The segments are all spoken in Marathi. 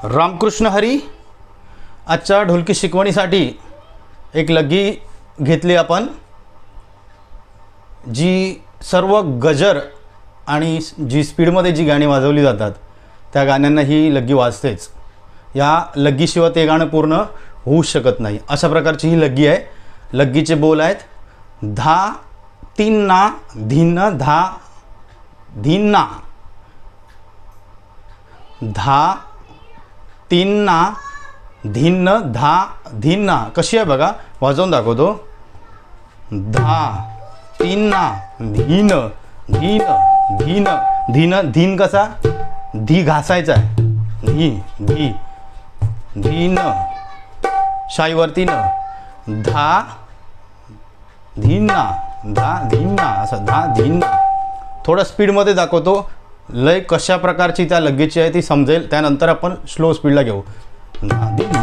रामकृष्ण हरी. आजच्या ढोलकी शिकवणीसाठी एक लग्गी घेतली आपण, जी सर्व गजर आणि जी स्पीडमध्ये जी गाणी वाजवली जातात त्या गाण्यांना ही लग्गी वाजतेच. या लग्गीशिवाय ते गाणं पूर्ण होऊ शकत नाही. अशा प्रकारची ही लग्गी आहे. लग्गीचे बोल आहेत धा तीन ना धीन धा धीन ना, धा तीन ना धीन धा धीन ना. कशी आहे बघा, वाजवून दाखवतो. धा तीन ना धीन धीन धीन धीन धीन. कसा धी घासायचा आहे, धी धी धीन शाईवरती न, धा धीना धा धीना, असं धा धीना. थोडं स्पीडमध्ये दाखवतो. लय कशा प्रकारची त्या लग्गीची आहे ती समजेल. त्यानंतर आपण स्लो स्पीडला घेऊ. धा धीना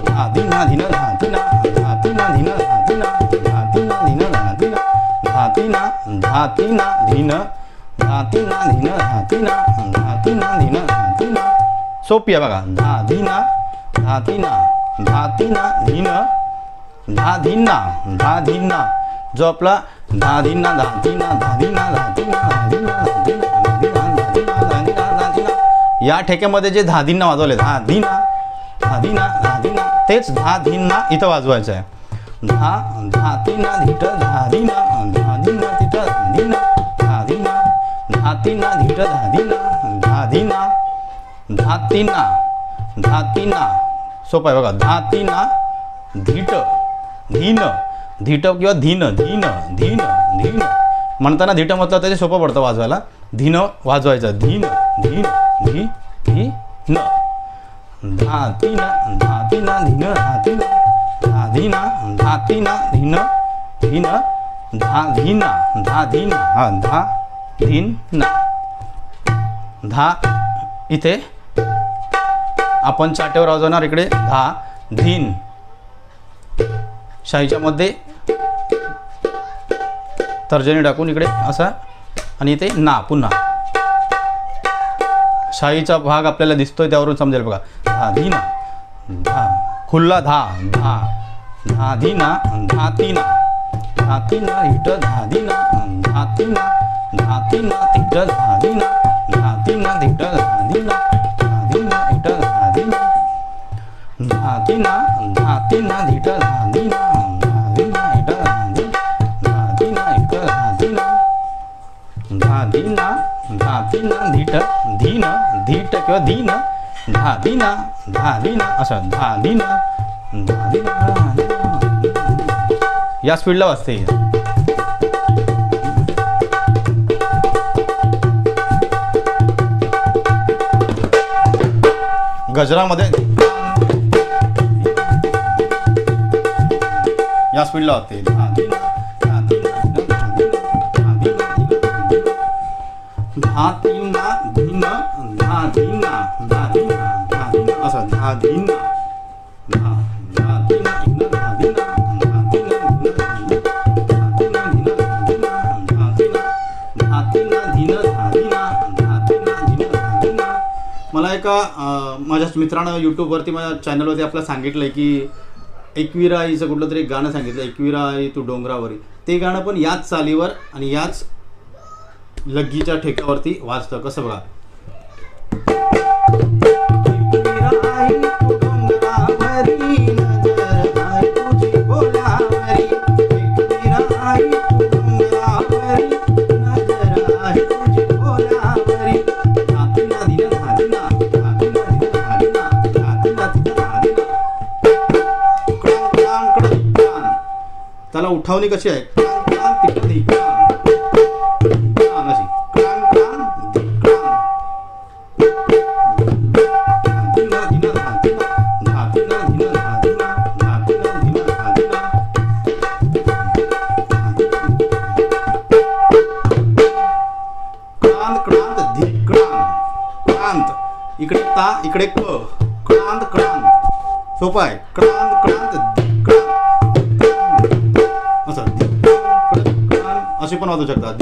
धा धीना धीना धा धीना धा धीना धीना धा धीना धा धीना धीना धा धीना धा धीना धा धीना धीन धा धीना धीना धा धीना धा धीना धीना धा धीना. सोपी आहे बघा. धा धीना धा धीना धा धीना धीन धा धीना धा धीना. जो आपला धा धीना धा धीना धा धीना धा धीना धा धीना धा धीना धा धीना धा धीना धा धीना धा धीना, या ठेक्यामध्ये जे धा धीना वाजवले धा धीना धा धीना धा धीना, तेच धा धीना इथं वाजवायचं आहे. धा धा धीना धीट धा धीना धा धीना धीट धा धीना धा धीना धा धीना धीट धा धीना धा धीना धा धीना धा धीना. सोपं आहे बघा. धा धीना धीट धीन धीट किंवा धीन धीन धीन धीन म्हणताना धीट म्हटलं तरी सोपं पडतं वाजवायला. धीन वाजवायचं. धीन धीन धी धी न. धा धीना धा धीना धीन धा धीना धा धीना धा धीना धीन धीन धा धीना धा धीना हा धा धीना. धा इथे आपण चाट्यावर वाजवणार. इकडे धा धीन. शाईच्या मध्ये तर्जनी टाकून इकडे असा, आणि इथे ना पुन्हा. शाईचा भाग आपल्याला दिसतोय त्यावरून समजेल बघा. धा धीना धा खुल्ला धा धा धा धीना धा तीना धा तीना हिट धा धीना धा तीना धा तीना हिट धा धीना धा तीना हिट धा धीना धा धीना हिट धा धीना धा तीना धा तीना हिट धा धीना धा धीना हिट धा धीना धा धीना हिट धा धीना धा धीना धा धीना धीट धीन धीट किंवा धीन धा धीना धा धीना, असं धा धीना धा धीना. या स्पीडला वाजते. गजरामध्ये या स्पीडला वाजते. धा धीना धा धीना धीन धा धीना धा धीना धा धीना, असं धा धीना धा धा धीना धीन धा धीना धा धीना धीन धा धीना धीन धा धीना धा धीना धीन धा धीना धा धीना धीन धा धीना. मला एका माझ्या मित्रानं यूट्यूबवरती माझ्या चॅनलवरती आपलं सांगितलं आहे की एकविरा आईचं कुठलं तरी गाणं सांगितलं. एकविरा आई तू डोंगरावरी. ते गाणं पण याच चालीवर आणि याच लग्गीच्या ठेक्यावरती वाजतं. कसं बघा. त्याला उठावणी कशी आहे. इकडे ता इकडे क क्रांत क्रांत. सोपं आहे. क्रांत क्रांत असं असे पण वाजवू शकतात.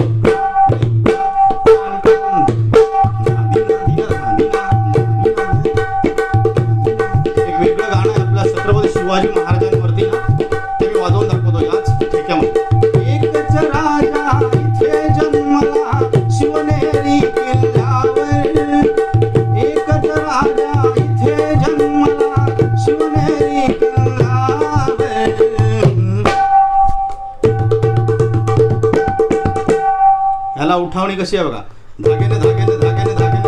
कशी आहे बघा. धागेने धागेने धागेने धागेने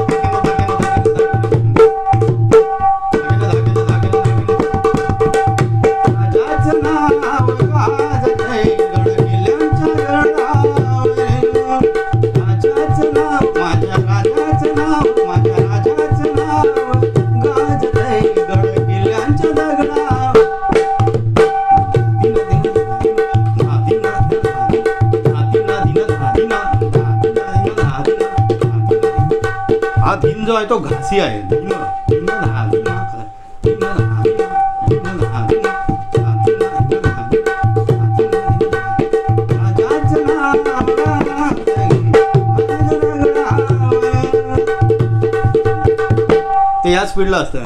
हा धीन जो आहे तो घासी आहे. धीन धीन धा धीन धीन धा धीन धा धीन ते या स्पीडला असतं.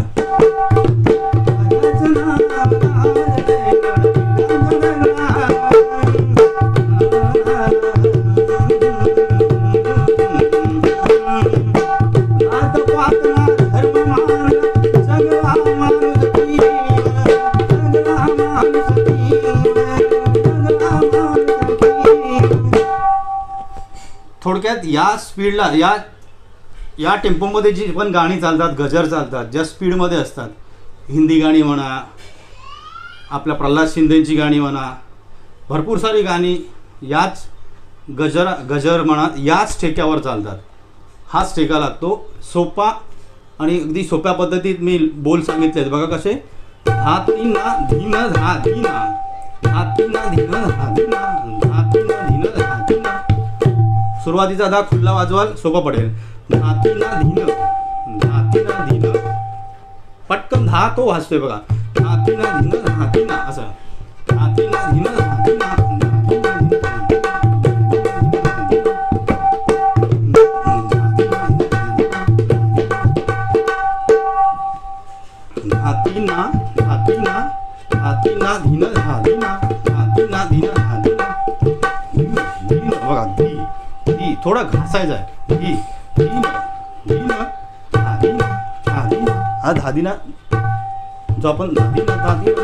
थोडक्यात या स्पीडला या टेम्पोमध्ये जी पण गाणी चालतात, गजर चालतात, ज्या स्पीडमध्ये असतात, हिंदी गाणी म्हणा, आपल्या प्रल्हाद शिंदेची गाणी म्हणा, भरपूर सारी गाणी याच गजर म्हणा याच ठेक्यावर चालतात. हाच ठेका लागतो. सोपा आणि अगदी सोप्या पद्धतीत मी बोल सांगितलेत बघा कसे. धातीना धीन धातीना धातीना धीन धातीना धातीना धीन धातीना. सुरुवातीचा धा खुल्ला वाजवाल सोपं पडेल. धातीना धीन धातीना धीन पटकन धा तो वाजतोय बघा. धातीना धीन धातीना असं. धातीना धीन धातीना धातीना धातीना धातीना धीन धातीना धातीना धीन धातीना. धीन बघा धी धी थोडा घासायचा आहे. धी धीन धीन धातीना धातीना. हा धातीना जो आपण धातीना धातीना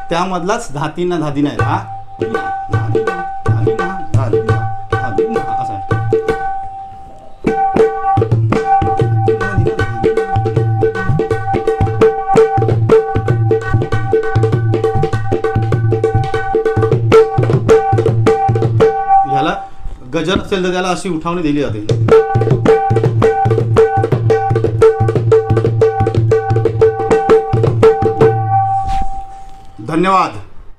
त्यामधलाच धातीना धातीना आहे. हा धातीना धातीना धातीना धातीना असा आहे. ह्याला गजर असेल तर त्याला अशी उठावणी दिली जाते. धन्यवाद.